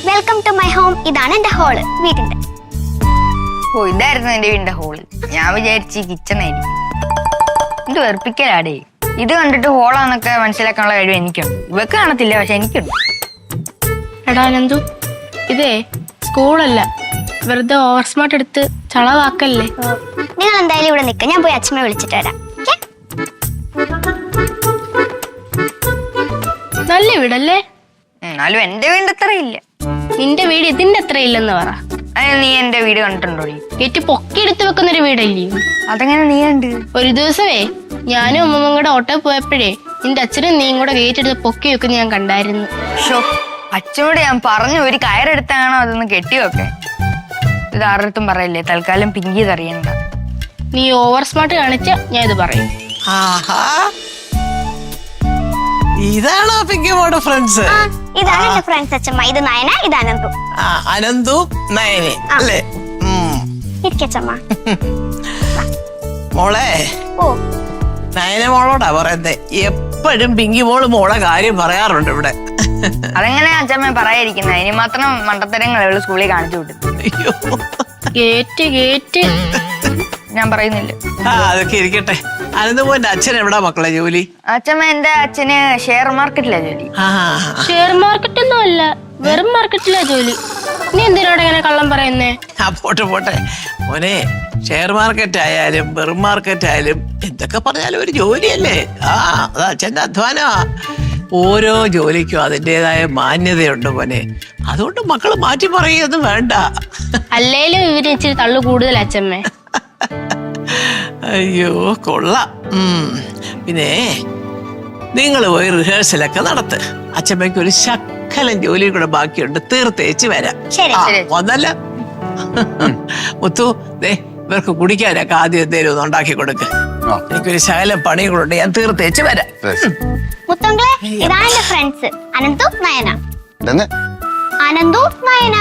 Welcome to my home. ഇതാണ് എന്റെ hall, വീടിന്റെ. ഓ, ഇതായിരുന്നു എന്റെ വീടിന്റെ ഹോള്. ഞാൻ വിചാരിച്ചു കിച്ചൺ ആയിരിക്കും. ഇത് വെറുപ്പിക്കലാടേ. ഇത് കണ്ടിട്ട് ഹോളാന്നൊക്കെ മനസ്സിലാക്കാനുള്ള കഴിവ് എനിക്കുണ്ട്. ഇവക്ക് കാണത്തില്ല, പക്ഷെ എനിക്കുണ്ട്. എടാ നന്ദു, ഇതേ സ്കൂളല്ല, വെറുതെ ഓവർ സ്മാർട്ട് എടുത്ത് ചളവാക്കല്ലേ. നിങ്ങൾ എന്തായാലും ഇവിടെ നിൽക്കുക, ഞാൻ പോയി അച്ഛനെ വിളിച്ചിട്ട് വരാം. നല്ല വീടല്ലേ? എന്നാലും എന്റെ വീടിന്റെ അത്ര ഇല്ല. നിന്റെ വീട് ഇതിന്റെ അത്ര ഇല്ലെന്ന് പറ. അതിന് നീ എന്റെ വീട് കണ്ടിട്ടുണ്ടോ? ഗേറ്റ് പൊക്കി എടുത്ത് വെക്കുന്നൊരു വീടല്ലേ? അതെങ്ങനെ നീ കണ്ട്? ഒരു ദിവസമേ ഞാനും അമ്മമ്മ കൂടെ ഓട്ടോ പോയപ്പോഴേ നിന്റെ അച്ഛനും നീയും കൂടെ ഗേറ്റ് എടുത്ത് പൊക്കി വെക്കുന്ന ഞാൻ കണ്ടായിരുന്നു. ഷോ, അച്ഛനോട് ഞാൻ പറഞ്ഞു ഒരു കയറെടുത്താണോ അതൊന്ന് കെട്ടിയൊക്കെ. ഇത് ആരുടെ പറയില്ലേ, തൽക്കാലം പിങ്കി ഇതറിയണ്ട. നീ ഓവർ സ്മാർട്ട് കാണിച്ച ഞാൻ ഇത് പറയും. ഇതാണോ പിങ്കിമോടെ ഫ്രണ്ട്സ്? ഇതാണ് എന്റെ ഫ്രണ്ട്സ് അച്ഛമ്മ. ഇത് നയന, ഇത് അനന്തു. അനന്തു നയനെ അല്ലേ? ഇരിക്കച്ചമ്മ. മോളെ, ഓ, നയന മോളോടാ പറയുന്നേ. എപ്പോഴും പിങ്കി മോള് മോളെ കാര്യം പറയാറുണ്ട് ഇവിടെ. അതെങ്ങനെ അച്ഛമ്മ പറയാതിരിക്കുന്നത്? അതിന് മാത്രം മണ്ടത്തരങ്ങൾ സ്കൂളിൽ കാണിച്ചു വിട്ടു. അയ്യോ, ഗേറ്റ് ഗേറ്റ് ഞാൻ പറയുന്നില്ല. അതൊക്കെ ഇരിക്കട്ടെ. അനന്തമോന്റെ അച്ഛൻ എവിടാ മക്കളെ ജോലി? അച്ഛമ്മ എന്റെ അച്ഛന് ഷെയർ മാർക്കറ്റിലാ ജോലി. ഷെയർ മാർക്കറ്റ് ഒന്നും അല്ല, വെറും മാർക്കറ്റിലാ ജോലി. നീ എന്തിനോട് എങ്ങനെ കള്ളം പറയുന്നേ? പോട്ടെ പോട്ടെ മോനെ, ഷെയർ മാർക്കറ്റ് ആയാലും വെറും മാർക്കറ്റ് ആയാലും എന്തൊക്കെ പറഞ്ഞാലും ഒരു ജോലിയല്ലേ. അത് അച്ഛന്റെ അധ്വാനമാ. ഓരോ ജോലിക്കും അതിൻ്റെതായ മാന്യതയുണ്ട് മോനെ. അതുകൊണ്ട് മക്കള് മാറ്റി പറയുകയൊന്നും വേണ്ട. അല്ലേലും ഇവര് ഇച്ചിരി തള്ളു കൂടുതൽ അച്ഛമ്മേ. അയ്യോ കൊള്ളാം. പിന്നെ നിങ്ങൾ പോയി റിഹേഴ്സലൊക്കെ നടത്ത്. അച്ഛമ്മയ്ക്ക് ഒരു ശക്കലം ജോലിയും കൂടെ ബാക്കിയുണ്ട്, തീർത്തേച്ച് വരാം. വന്നല്ല മുത്തു, ദേ ഇവർക്ക് കുടിക്കാനൊക്കെ ആദ്യം എന്തേലും ഒന്ന് ഉണ്ടാക്കി കൊടുക്ക്. എനിക്കൊരു ശകലം പണി കൂടെ, ഞാൻ തീർത്തേച്ച് വരാം. മുത്തങ്ങളെ, ഇതാണ് എന്റെ ഫ്രണ്ട്സ് അനന്തു നയന. അനന്തു നയന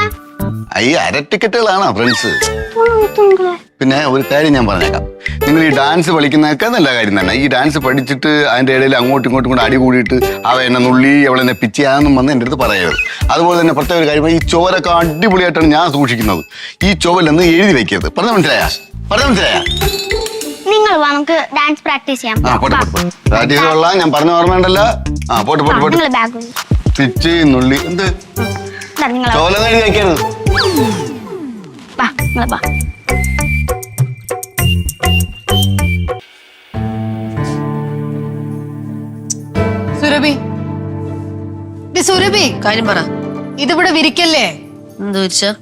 ഈ അര ടിക്കറ്റുകളാണോ ഫ്രണ്ട്സ്? പിന്നെ ഒരു കാര്യം ഞാൻ പറഞ്ഞേക്കാം, നിങ്ങൾ ഈ ഡാൻസ് പഠിക്കുന്നതൊക്കെ നല്ല കാര്യം തന്നെ. ഈ ഡാൻസ് പഠിച്ചിട്ട് അതിന്റെ ഇടയിൽ അങ്ങോട്ടും ഇങ്ങോട്ടും കൂടെ അടി കൂടിയിട്ട് അവ എന്നെ നുള്ളി അവളെ എന്നെ പിച്ചിയാന്നും വന്ന് എൻ്റെ അടുത്ത് പറയരുത്. അതുപോലെ തന്നെ പ്രത്യേക ഒരു കാര്യം, ഈ ചുവരൊക്കെ അടിപൊളിയായിട്ടാണ് ഞാൻ സൂക്ഷിക്കുന്നത്. ഈ ചുവലൊന്നും എഴുതി വെക്കരുത്. പറഞ്ഞ മനസ്സിലായാ? നിങ്ങൾ വാ, നമുക്ക് ഡാൻസ് പ്രാക്ടീസ് ചെയ്യാം. പ്രാക്ടീസ് കൊള്ളാം, ഞാൻ പറഞ്ഞ ഓർമ്മയുണ്ടല്ലോ. പോട്ടെ. പിച്ചി നുള്ളി എന്ത് ചോല എഴുതി വെക്കരുത്. സുരഭി, കാര്യം പറ. ഇതിവിടെ വിരിക്കല്ലേ?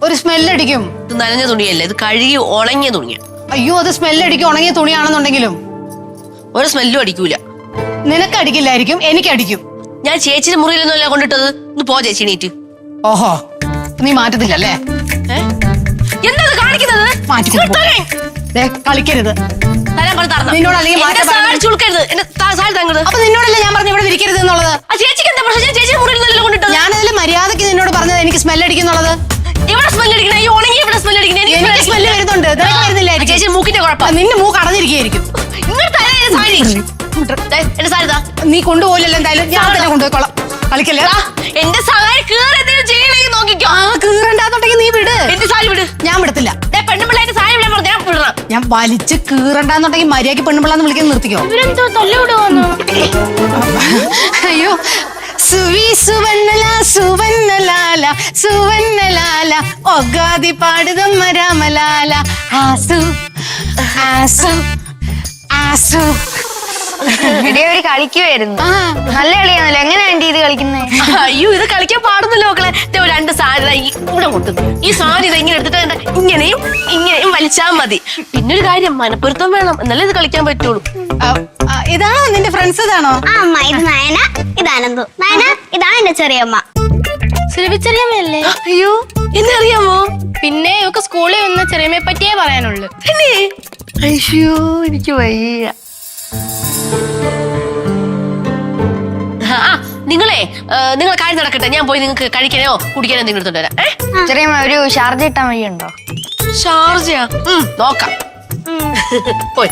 ഒരു സ്മെല്ലടിക്കും. ഇത് നനഞ്ഞ തുണിയല്ലേ, ഇത് കഴുകി ഉണങ്ങിയ തുണിയാ. അയ്യോ, അത് സ്മെല്ലടിക്കും. ഉണങ്ങിയ തുണിയാണെന്നുണ്ടെങ്കിലും ഒരു സ്മെല്ലും അടിക്കൂല. നിനക്ക് അടിക്കില്ലായിരിക്കും, എനിക്കടിക്കും. ഞാൻ ചേച്ചിയുടെ മുറിയിലൊന്നുമല്ല കൊണ്ടിട്ടത്. ഒന്ന് പോ ചേച്ചി, നീറ്റ്. ഓഹോ, നീ മാറ്റത്തില്ലല്ലേ? എന്താ കാണിക്കുന്നത്? കളിക്കരുത്. നിന്നോടല്ലേ ഞാൻ പറഞ്ഞു ഇവിടെ വിരിക്കരുത് എന്നുള്ളത്? ചേച്ചിക്ക് എന്താ പ്രശ്നം? ചേച്ചിയുടെ മുറിയിൽ കൊണ്ടിട്ടത് ഞാനതിൽ മര്യാദക്ക് നിന്നോട് പറഞ്ഞത് എനിക്ക് സ്മെല്ലടിക്കുന്നുള്ളത്. ഇവിടെ സ്മെല്ലടിക്കണേ, ഈ ഉണങ്ങി ഇവിടെ സ്മെല്ലടിക്കണേ. എനിക്ക് സ്മെല്ല് വരുന്നുണ്ട്, വരുന്നില്ലായിരിക്കും. ചേച്ചി മൂക്കിന്റെ കുഴപ്പം. നിന്റെ മൂക്ക് അടഞ്ഞിരിക്കുകയായിരിക്കും. എന്റെ സാരി നീ കൊണ്ടുപോയില്ലല്ലോ. എന്തായാലും ഞാൻ തന്നെ കൊണ്ടുപോയിക്കോളാം. കളിക്കല്ലേ? എന്റെ സാരി ചെയ്യണമെങ്കിൽ നോക്കിക്കോ. കീറണ്ടാന്നുണ്ടെങ്കിൽ നീ വിട്. എന്റെ സാരി വിട്. ഞാൻ വിടത്തില്ല. പെണ്ണുപിള്ളേന്റെ സാരി വിടാൻ പറഞ്ഞു, ഞാൻ വിടണം. ഞാൻ വലിച്ച് കീറണ്ടാന്നുണ്ടെങ്കിൽ മര്യാദക്ക് പെണ്ണുപിള്ളാന്ന് വിളിക്കാൻ നിർത്തിക്കോ. ഇവരെന്തോ തല്ലുവിടുവാന്നോ? അയ്യോ, സുവി സുവന്നല സുവന്നലാല സുവന്നലാല ഒഗാതി പാടുതമ്മ രാമലാല ആസു ആസു ആസു. ഒരു കളിക്കുവായിരുന്നു. നല്ല കളിയാണല്ലോ. എങ്ങനെ ആന്റി ഇത് കളിക്കുന്നേ? അയ്യോ, ഇത് കളിക്കാൻ പാടുന്നല്ലോ മക്കളെ. രണ്ട് സാരി ഇവിടെ കൊട്ടുന്നു. ഈ സാരി ഇങ്ങനെ എടുത്തിട്ട് ഇങ്ങനെയും ഇങ്ങനെയും വലിച്ചാൽ മതി. പിന്നൊരു കാര്യം, മനപ്പൊരുത്തം വേണം, എന്നാലേ ഇത് കളിക്കാൻ പറ്റുള്ളൂ. ഇതാണോ നിന്റെ ഫ്രണ്ട്സ്? ഇതാണോ? അമ്മ, ഇത് നയന, ഇത് അനന്തു. നയന, ഇതാണ് എന്റെ ചെറിയമ്മ. ചെറിയമ്മയല്ലേ? അയ്യോ, എന്നെ അറിയാമോ? പിന്നെ ഇവക്ക് സ്കൂളിൽ വന്ന ചെറിയമ്മയെ പറ്റിയേ പറയാനുള്ളൂ. അയ്യോ, എനിക്ക് വയ്യ. നിങ്ങൾ കാര്യം നടക്കട്ടെ, ഞാൻ പോയി നിങ്ങൾക്ക് കഴിക്കാനോ കുടിക്കാനോ എന്തെങ്കിലും എടുത്തോണ്ട് വരാം. ചെറിയമ്മ, ഒരു ഷാർജ ഇട്ടാൻ വഴിയുണ്ടോ? ഷാർജയാ? നോക്കാം. പോയി.